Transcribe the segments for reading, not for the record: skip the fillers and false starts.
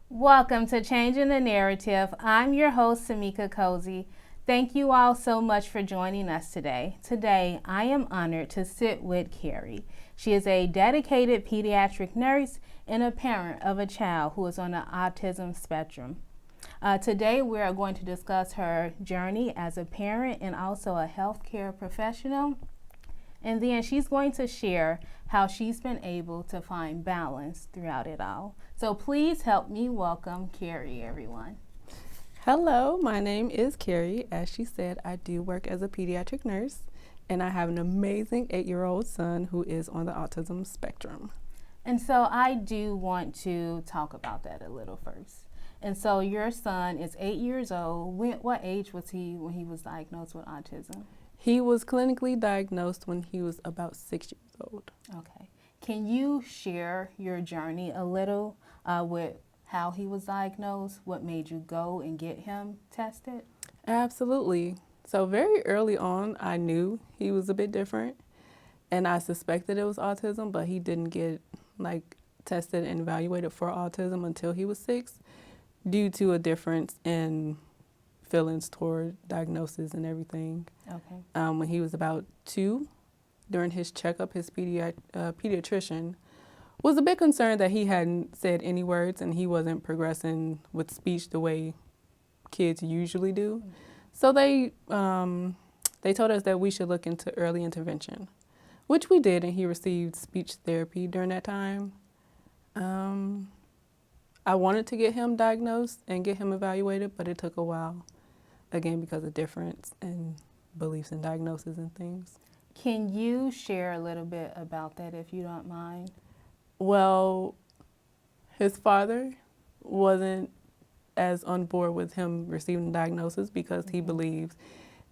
Welcome to Changing the Narrative. I'm your host, Sammika Cosey. Thank you all so much for joining us today. Today, I am honored to sit with Carrie. She is a dedicated pediatric nurse and a parent of a child who is on the autism spectrum. Today, we are going to discuss her journey as a parent and also a healthcare professional. And then she's going to share how she's been able to find balance throughout it all. So please help me welcome Carrie, everyone. Hello, my name is Carrie. As she said, I do work as a pediatric nurse, and I have an amazing 8-year-old son who is on the autism spectrum. And so I do want to talk about that a little first. And so your son is 8 years old. What age was he when he was diagnosed with autism? He was clinically diagnosed when he was about 6 years old. Okay. Can you share your journey a little with how he was diagnosed? What made you go and get him tested? Absolutely. So very early on, I knew he was a bit different, and I suspected it was autism, but he didn't get tested and evaluated for autism until he was 6 due to a difference in feelings toward diagnosis and everything. Okay. When he was about 2, during his checkup, his pediatrician was a bit concerned that he hadn't said any words and he wasn't progressing with speech the way kids usually do. Mm-hmm. So they told us that we should look into early intervention, which we did, and he received speech therapy during that time. I wanted to get him diagnosed and get him evaluated, but it took a while, again, because of difference in beliefs and diagnosis and things. Can you share a little bit about that, if you don't mind? Well, his father wasn't as on board with him receiving the diagnosis because he believes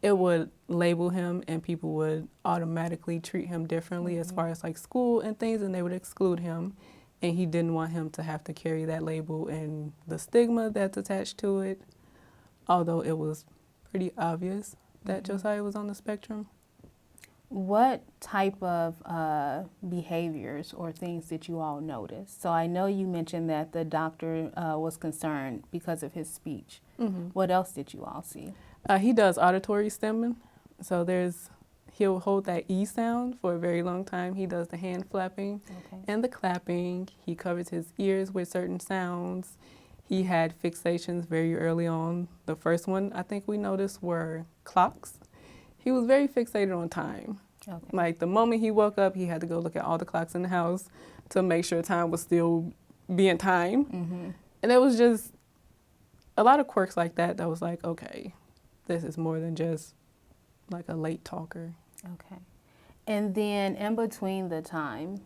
it would label him and people would automatically treat him differently as far as school and things, and they would exclude him. And he didn't want him to have to carry that label and the stigma that's attached to it, although it was pretty obvious that Josiah was on the spectrum. What type of behaviors or things did you all notice? So I know you mentioned that the doctor was concerned because of his speech. Mm-hmm. What else did you all see? He does auditory stemming. So he'll hold that E sound for a very long time. He does the hand flapping and the clapping. He covers his ears with certain sounds. He had fixations very early on. The first one I think we noticed were clocks. He was very fixated on time. Okay. The moment he woke up, he had to go look at all the clocks in the house to make sure time was still being timed. Mm-hmm. And it was just a lot of quirks like that was okay, this is more than just a late talker. Okay. And then in between the time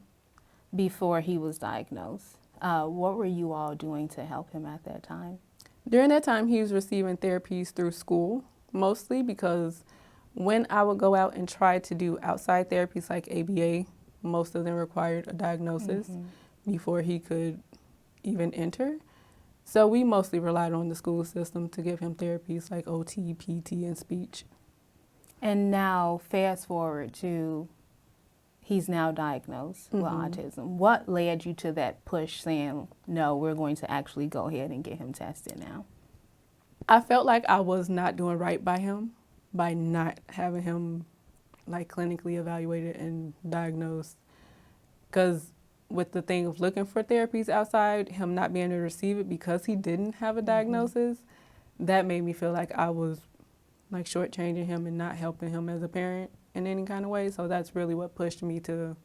before he was diagnosed, what were you all doing to help him at that time? During that time, he was receiving therapies through school, mostly because when I would go out and try to do outside therapies like ABA, most of them required a diagnosis before he could even enter. So we mostly relied on the school system to give him therapies like OT, PT, and speech. And now, fast forward to he's now diagnosed with autism. What led you to that push saying, no, we're going to actually go ahead and get him tested now? I felt like I was not doing right by him by not having him clinically evaluated and diagnosed. Because with the thing of looking for therapies outside, him not being able to receive it because he didn't have a diagnosis, that made me feel like I was shortchanging him and not helping him as a parent in any kind of way. So that's really what pushed me to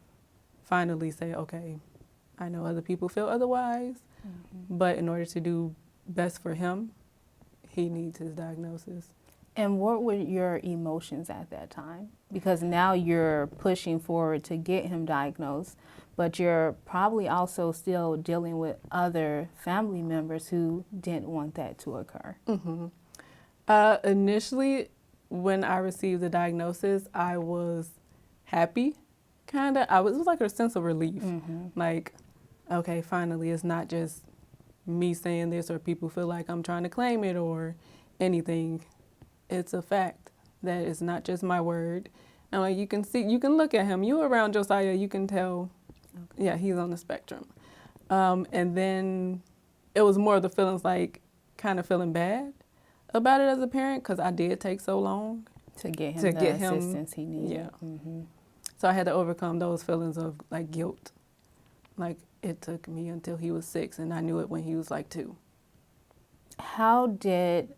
finally say, okay, I know other people feel otherwise, but in order to do best for him, he needs his diagnosis. And what were your emotions at that time? Because now you're pushing forward to get him diagnosed, but you're probably also still dealing with other family members who didn't want that to occur. Initially, when I received the diagnosis, I was happy, kind of. It was like a sense of relief. okay, finally, it's not just me saying this or people feel like I'm trying to claim it or anything. It's a fact that it's not just my word. And like you can look at him. You around Josiah, you can tell, okay, yeah, he's on the spectrum. And then it was more of the feelings like kind of feeling bad about it as a parent because I did take so long to get him the assistance he needed. Yeah. So I had to overcome those feelings of like guilt. Like it took me until he was 6 and I knew it when he was like 2. How did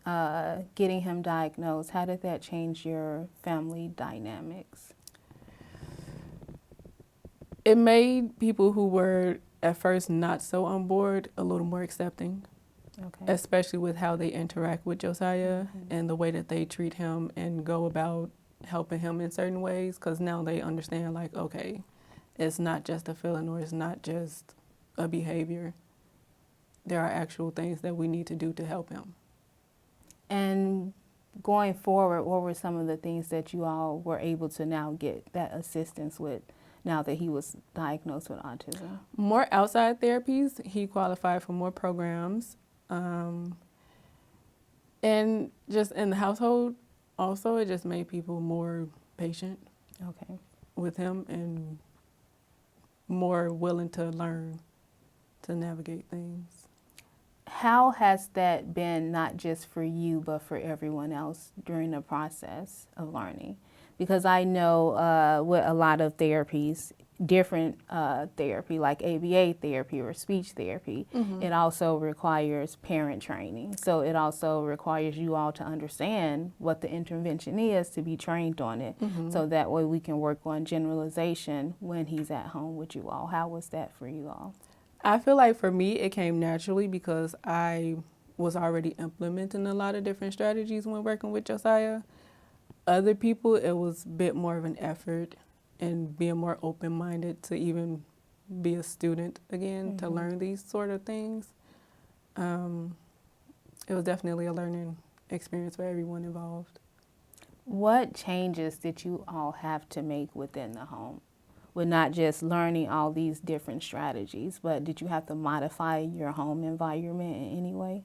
getting him diagnosed, how did that change your family dynamics? It made people who were at first not so on board a little more accepting, okay, especially with how they interact with Josiah and the way that they treat him and go about helping him in certain ways, because now they understand like, okay, it's not just a feeling or it's not just a behavior. There are actual things that we need to do to help him. And going forward, what were some of the things that you all were able to now get that assistance with now that he was diagnosed with autism? More outside therapies. He qualified for more programs. And just in the household, also, it just made people more patient, okay, with him and more willing to learn to navigate things. How has that been, not just for you, but for everyone else during the process of learning? Because I know with a lot of therapies, different therapy like ABA therapy or speech therapy, it also requires parent training. So it also requires you all to understand what the intervention is, to be trained on it. So that way we can work on generalization when he's at home with you all. How was that for you all? I feel like for me, it came naturally because I was already implementing a lot of different strategies when working with Josiah. Other people, it was a bit more of an effort and being more open-minded to even be a student again, to learn these sort of things. It was definitely a learning experience for everyone involved. What changes did you all have to make within the home? With not just learning all these different strategies, but did you have to modify your home environment in any way?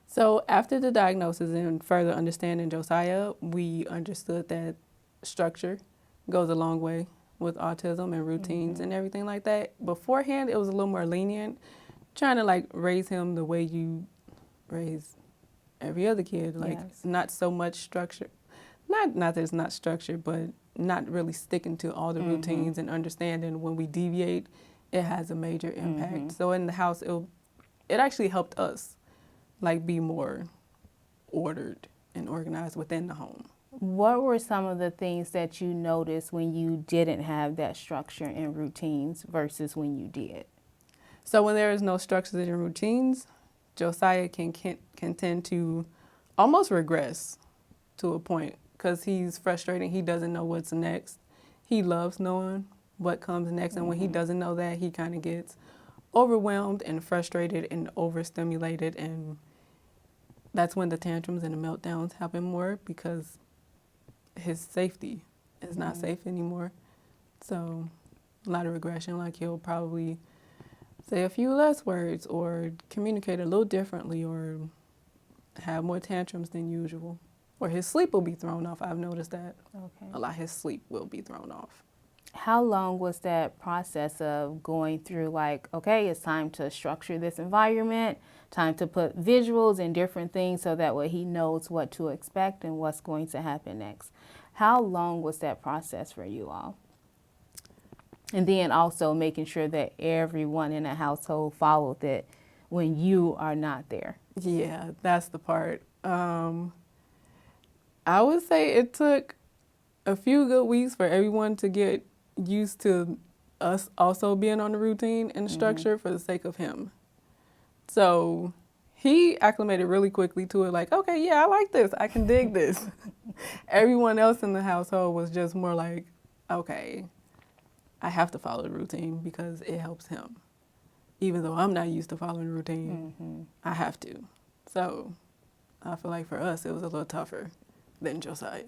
So after the diagnosis and further understanding Josiah, we understood that structure goes a long way with autism and routines and everything like that. Beforehand, it was a little more lenient, trying to like raise him the way you raise every other kid, like not so much structure. Not that it's not structured, but not really sticking to all the routines and understanding when we deviate, it has a major impact. So in the house, it actually helped us like be more ordered and organized within the home. What were some of the things that you noticed when you didn't have that structure and routines versus when you did? So when there is no structures and routines, Josiah can tend to almost regress to a point because he's frustrated. He doesn't know what's next. He loves knowing what comes next. And when he doesn't know that, he kind of gets overwhelmed and frustrated and overstimulated. And that's when the tantrums and the meltdowns happen more because his safety is not safe anymore. So a lot of regression, like he'll probably say a few less words or communicate a little differently or have more tantrums than usual. Or his sleep will be thrown off. I've noticed that. Okay. A lot of his sleep will be thrown off. How long was that process of going through like, okay, it's time to structure this environment, time to put visuals and different things so that way he knows what to expect and what's going to happen next? How long was that process for you all? And then also making sure that everyone in the household followed it when you are not there. Yeah, that's the part. I would say it took a few good weeks for everyone to get used to us also being on the routine and structure for the sake of him. So he acclimated really quickly to it, like, okay, yeah, I like this. I can dig this. Everyone else in the household was just more like, okay, I have to follow the routine because it helps him. Even though I'm not used to following the routine, I have to. So I feel like for us, it was a little tougher than Josiah.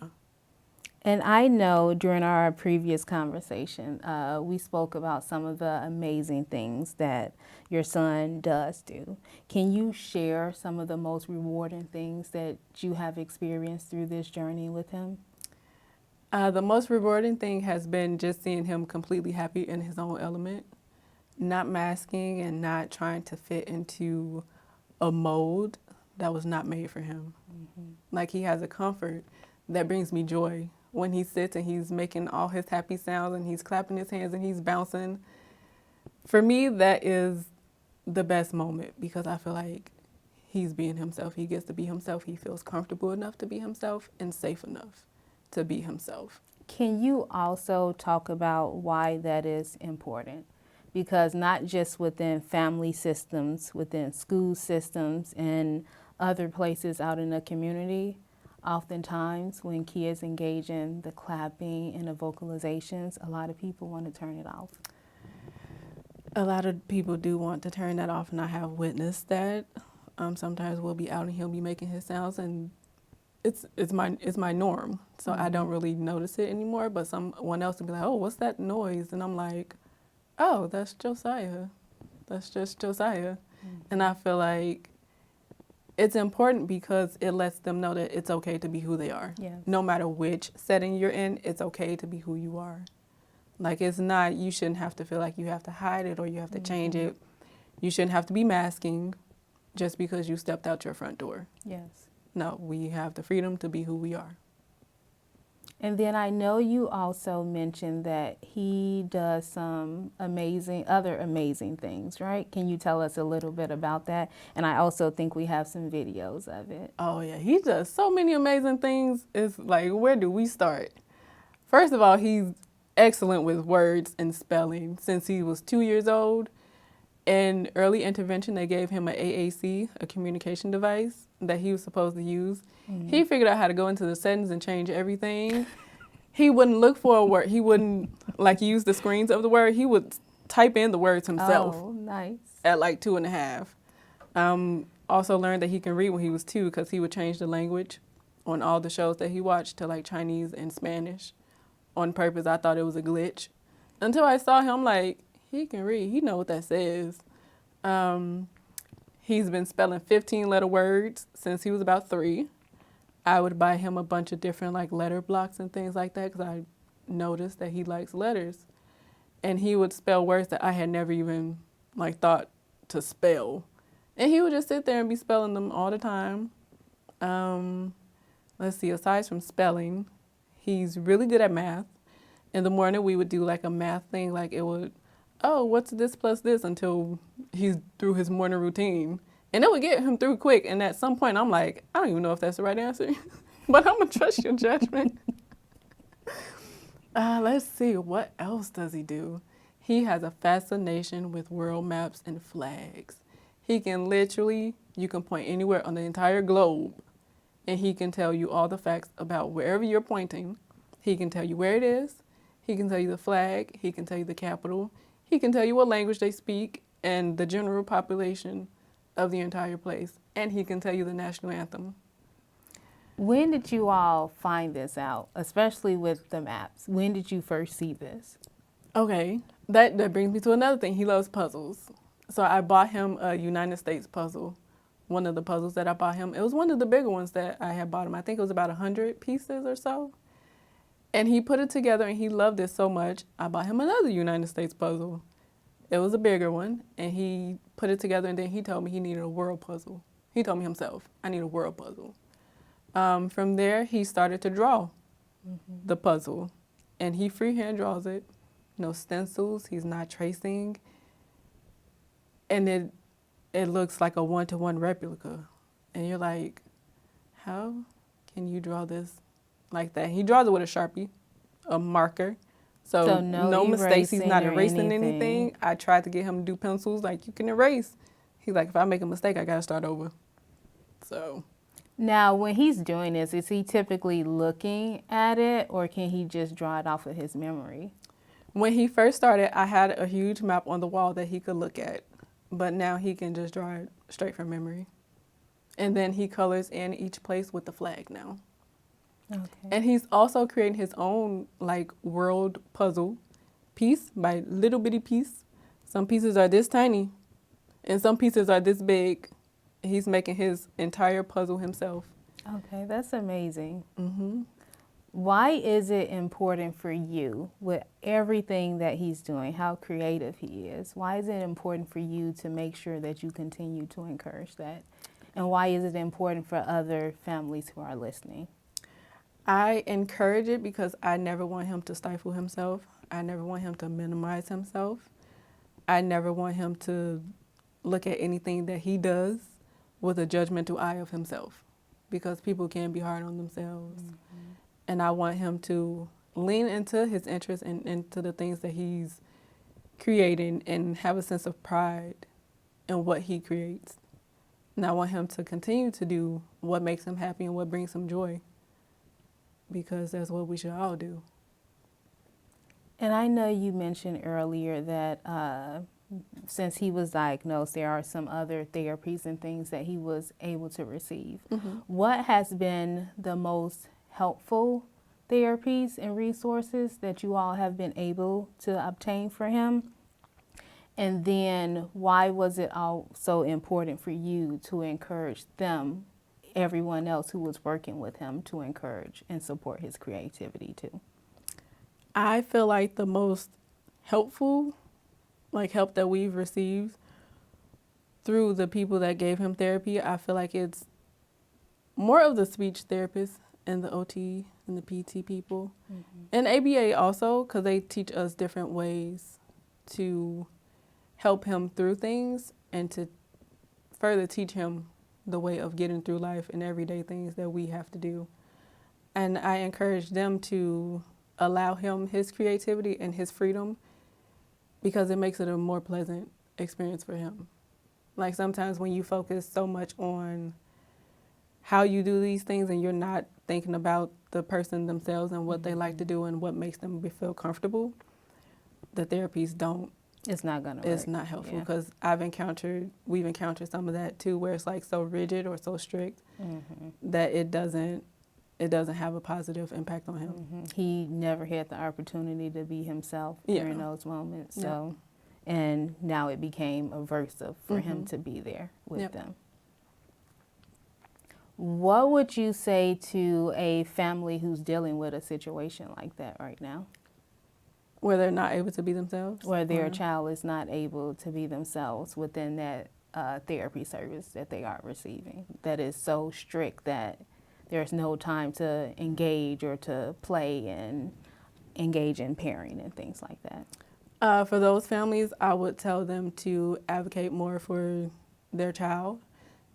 And I know during our previous conversation, we spoke about some of the amazing things that your son does do. Can you share some of the most rewarding things that you have experienced through this journey with him? The most rewarding thing has been just seeing him completely happy in his own element, not masking and not trying to fit into a mold that was not made for him. Mm-hmm. Like, he has a comfort that brings me joy. When he sits and he's making all his happy sounds and he's clapping his hands and he's bouncing, for me, that is the best moment because I feel like he's being himself. He gets to be himself. He feels comfortable enough to be himself and safe enough to be himself. Can you also talk about why that is important? Because not just within family systems, within school systems and other places out in the community, oftentimes when kids engage in the clapping and the vocalizations, a lot of people want to turn it off. A lot of people do want to turn that off, and I have witnessed that. Sometimes we'll be out and he'll be making his sounds, and it's my norm, so I don't really notice it anymore. But someone else will be like, "Oh, what's that noise?" And I'm like, "Oh, that's Josiah. That's just Josiah." And I feel like it's important because it lets them know that it's okay to be who they are. Yes. No matter which setting you're in, it's okay to be who you are. Like, it's not, you shouldn't have to feel like you have to hide it or you have to change it. You shouldn't have to be masking just because you stepped out your front door. Yes. No, we have the freedom to be who we are. And then I know you also mentioned that he does some other amazing things, right? Can you tell us a little bit about that? And I also think we have some videos of it. Oh yeah, he does so many amazing things. It's like, where do we start? First of all, he's excellent with words and spelling. Since he was 2 years old, in early intervention, they gave him an AAC, a communication device that he was supposed to use. He figured out how to go into the settings and change everything. He wouldn't look for a word. He wouldn't use the screens of the word. He would type in the words himself. Oh, nice. At like 2.5. Also learned that he can read when he was 2 because he would change the language on all the shows that he watched to like Chinese and Spanish on purpose. I thought it was a glitch until I saw him. Like, he can read. He know what that says. He's been spelling 15-letter words since he was about 3. I would buy him a bunch of different like letter blocks and things like that because I noticed that he likes letters. And he would spell words that I had never even like thought to spell. And he would just sit there and be spelling them all the time. Let's see, aside from spelling, he's really good at math. In the morning, we would do like a math thing, like it would, oh, what's this plus this, until he's through his morning routine. And it would get him through quick. And at some point, I'm like, I don't even know if that's the right answer, but I'm going to trust your judgment. Let's see, what else does he do? He has a fascination with world maps and flags. He can literally, you can point anywhere on the entire globe, and he can tell you all the facts about wherever you're pointing. He can tell you where it is. He can tell you the flag. He can tell you the capital. He can tell you what language they speak and the general population of the entire place. And he can tell you the national anthem. When did you all find this out, especially with the maps? When did you first see this? Okay, that brings me to another thing. He loves puzzles. So I bought him a United States puzzle. One of the puzzles that I bought him, it was one of the bigger ones that I had bought him. I think it was about 100 pieces or so. And he put it together and he loved it so much. I bought him another United States puzzle. It was a bigger one, and he put it together, and then he told me he needed a world puzzle. He told me himself, I need a world puzzle. From there, he started to draw the puzzle, and he freehand draws it. No stencils, he's not tracing. And it looks like a one-to-one replica. And you're like, how can you draw this like that? He draws it with a Sharpie, a marker. So no mistakes. He's not erasing anything. I tried to get him to do pencils. Like, you can erase. He's like, if I make a mistake, I got to start over. So. Now, when he's doing this, is he typically looking at it, or can he just draw it off of his memory? When he first started, I had a huge map on the wall that he could look at. But now he can just draw it straight from memory. And then he colors in each place with the flag now. Okay. And he's also creating his own like world puzzle piece by little bitty piece. Some pieces are this tiny and some pieces are this big. He's making his entire puzzle himself. Okay, that's amazing. Mm-hmm. Why is it important for you with everything that he's doing, how creative he is? Why is it important for you to make sure that you continue to encourage that? And why is it important for other families who are listening? I encourage it because I never want him to stifle himself. I never want him to minimize himself. I never want him to look at anything that he does with a judgmental eye of himself, because people can be hard on themselves. Mm-hmm. And I want him to lean into his interests and into the things that he's creating and have a sense of pride in what he creates. And I want him to continue to do what makes him happy and what brings him joy, because that's what we should all do. And I know you mentioned earlier that since he was diagnosed, there are some other therapies and things that he was able to receive. Mm-hmm. What has been the most helpful therapies and resources that you all have been able to obtain for him? And then why was it all so important for you to encourage them, everyone else who was working with him, to encourage and support his creativity too? I feel like the most helpful, help that we've received through the people that gave him therapy, I feel like it's more of the speech therapists and the OT and the PT people. Mm-hmm. And ABA also, because they teach us different ways to help him through things and to further teach him the way of getting through life and everyday things that we have to do. And I encourage them to allow him his creativity and his freedom, because it makes it a more pleasant experience for him. Like sometimes when you focus so much on how you do these things and you're not thinking about the person themselves and what they like to do and what makes them feel comfortable, the therapies don't. It's not gonna work. It's not helpful, because we've encountered some of that too, where it's like so rigid or so strict that it doesn't have a positive impact on him. Mm-hmm. He never had the opportunity to be himself during those moments. So, and now it became aversive for him to be there with them. What would you say to a family who's dealing with a situation like that right now? Where they're not able to be themselves? Where their child is not able to be themselves within that therapy service that they are receiving, that is so strict that there's no time to engage or to play and engage in pairing and things like that. For those families, I would tell them to advocate more for their child,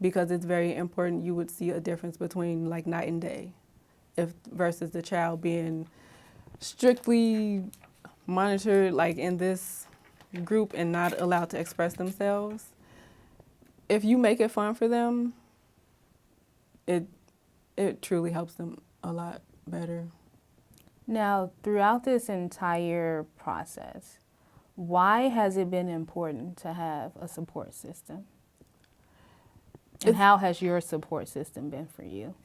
because it's very important. You would see a difference between like night and day, versus the child being strictly monitored like in this group and not allowed to express themselves. If you make it fun for them, it truly helps them a lot better. Now, throughout this entire process, why has it been important to have a support system? And how has your support system been for you?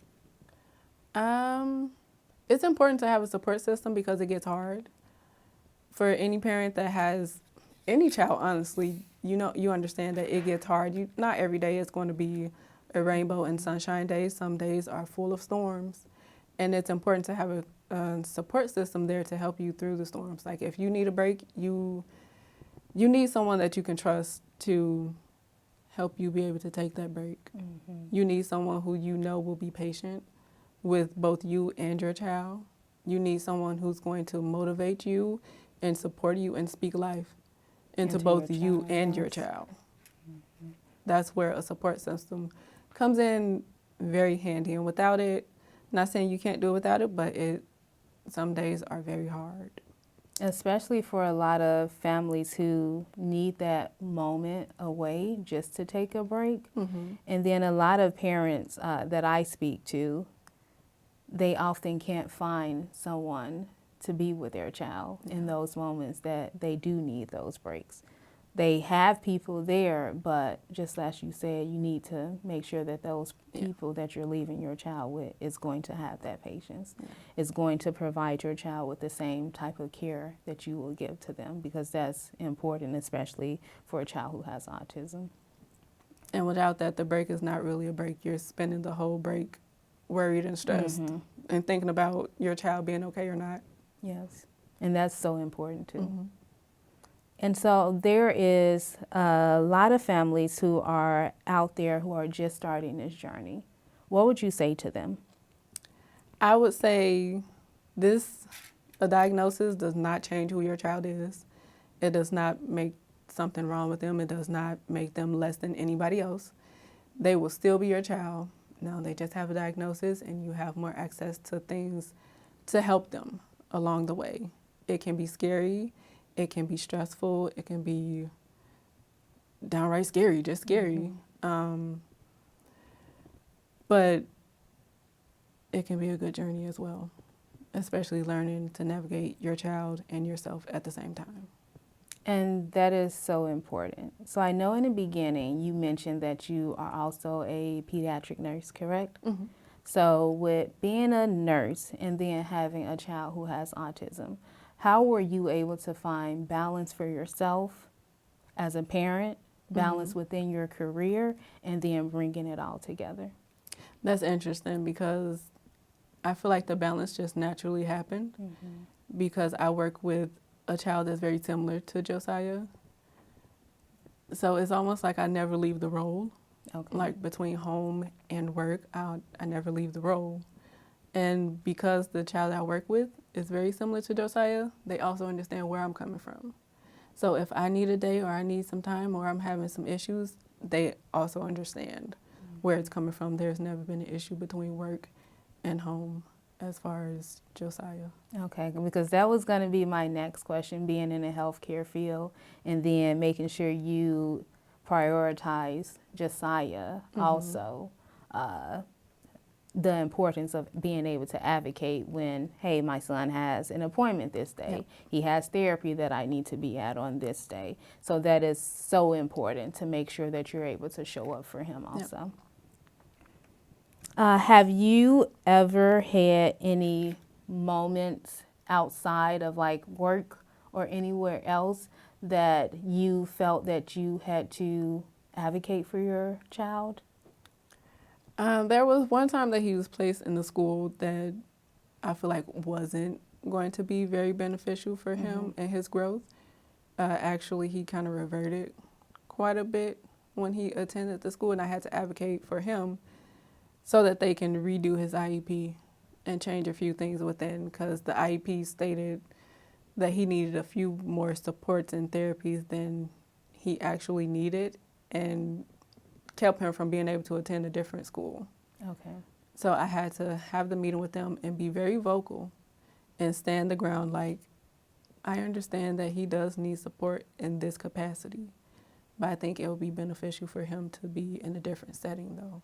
It's important to have a support system because it gets hard. For any parent that has any child, honestly, you understand that it gets hard. Not every day is going to be a rainbow and sunshine day. Some days are full of storms. And it's important to have a support system there to help you through the storms. Like if you need a break, you need someone that you can trust to help you be able to take that break. Mm-hmm. You need someone who you know will be patient with both you and your child. You need someone who's going to motivate you and support you and speak life into both you and your child. Mm-hmm. That's where a support system comes in very handy. And without it, not saying you can't do it without it, but some days are very hard. Especially for a lot of families who need that moment away just to take a break. Mm-hmm. And then a lot of parents that I speak to, they often can't find someone to be with their child in those moments that they do need those breaks. they have people there, but just as you said, you need to make sure that those people that you're leaving your child with is going to have that patience, is going to provide your child with the same type of care that you will give to them, because that's important, especially for a child who has autism. And without that, the break is not really a break. You're spending the whole break worried and stressed and thinking about your child being okay or not. Yes, and that's so important too. And so there is a lot of families who are out there who are just starting this journey. What would you say to them? I would say a diagnosis does not change who your child is. It does not make something wrong with them. It does not make them less than anybody else. They will still be your child. Now they just have a diagnosis and you have more access to things to help them along the way. It can be scary. It can be stressful. It can be downright scary, just scary. But it can be a good journey as well, especially learning to navigate your child and yourself at the same time. And that is so important. So I know in the beginning you mentioned that you are also a pediatric nurse, correct? So with being a nurse and then having a child who has autism, how were you able to find balance for yourself as a parent, balance within your career, and then bringing it all together? That's interesting because I feel like the balance just naturally happened because I work with a child that's very similar to Josiah. So it's almost like I never leave the role. Like between home and work, I never leave the role. And because the child I work with is very similar to Josiah, they also understand where I'm coming from. So if I need a day or I need some time or I'm having some issues, they also understand where it's coming from. There's never been an issue between work and home as far as Josiah. Okay, because that was going to be my next question, being in the healthcare field and then making sure you prioritize Josiah also. The importance of being able to advocate when, hey, my son has an appointment this day. He has therapy that I need to be at on this day. So that is so important to make sure that you're able to show up for him also. Have you ever had any moments outside of like work or anywhere else that you felt that you had to advocate for your child? There was one time that he was placed in the school that I feel like wasn't going to be very beneficial for him and his growth. Actually, he kind of reverted quite a bit when he attended the school, and I had to advocate for him so that they can redo his IEP and change a few things within, because the IEP stated that he needed a few more supports and therapies than he actually needed, and kept him from being able to attend a different school. Okay. So I had to have the meeting with them and be very vocal and stand the ground like, I understand that he does need support in this capacity, but I think it would be beneficial for him to be in a different setting though.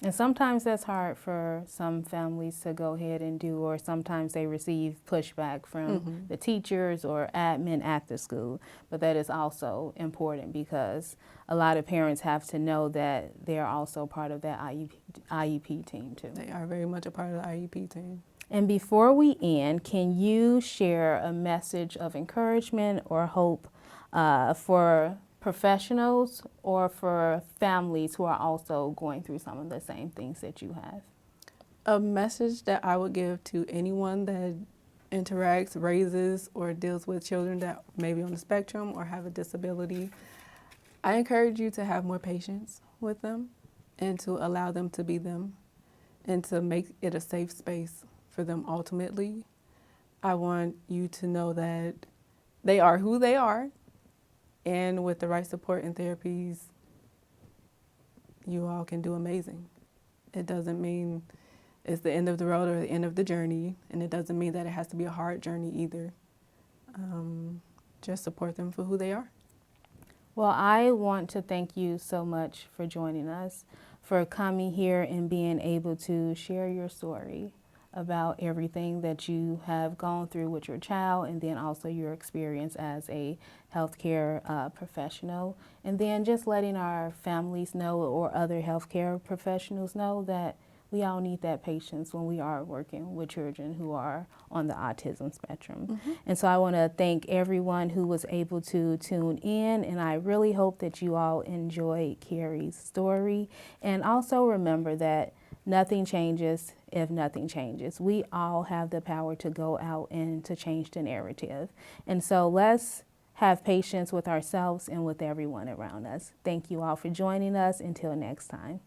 And sometimes that's hard for some families to go ahead and do, or sometimes they receive pushback from the teachers or admin at the school. But that is also important because a lot of parents have to know that they're also part of that IEP team too. They are very much a part of the IEP team. And before we end, can you share a message of encouragement or hope for professionals or for families who are also going through some of the same things that you have? A message that I would give to anyone that interacts, raises, or deals with children that may be on the spectrum or have a disability, I encourage you to have more patience with them and to allow them to be them and to make it a safe space for them ultimately. I want you to know that they are who they are, and with the right support and therapies, you all can do amazing. It doesn't mean it's the end of the road or the end of the journey, and it doesn't mean that it has to be a hard journey either. Just support them for who they are. Well, I want to thank you so much for joining us, for coming here and being able to share your story about everything that you have gone through with your child, and then also your experience as a healthcare professional. And then just letting our families know, or other healthcare professionals know, that we all need that patience when we are working with children who are on the autism spectrum. And so I want to thank everyone who was able to tune in, and I really hope that you all enjoyed Carrie's story. And also remember that nothing changes if nothing changes. We all have the power to go out and to change the narrative. And so let's have patience with ourselves and with everyone around us. Thank you all for joining us. Until next time.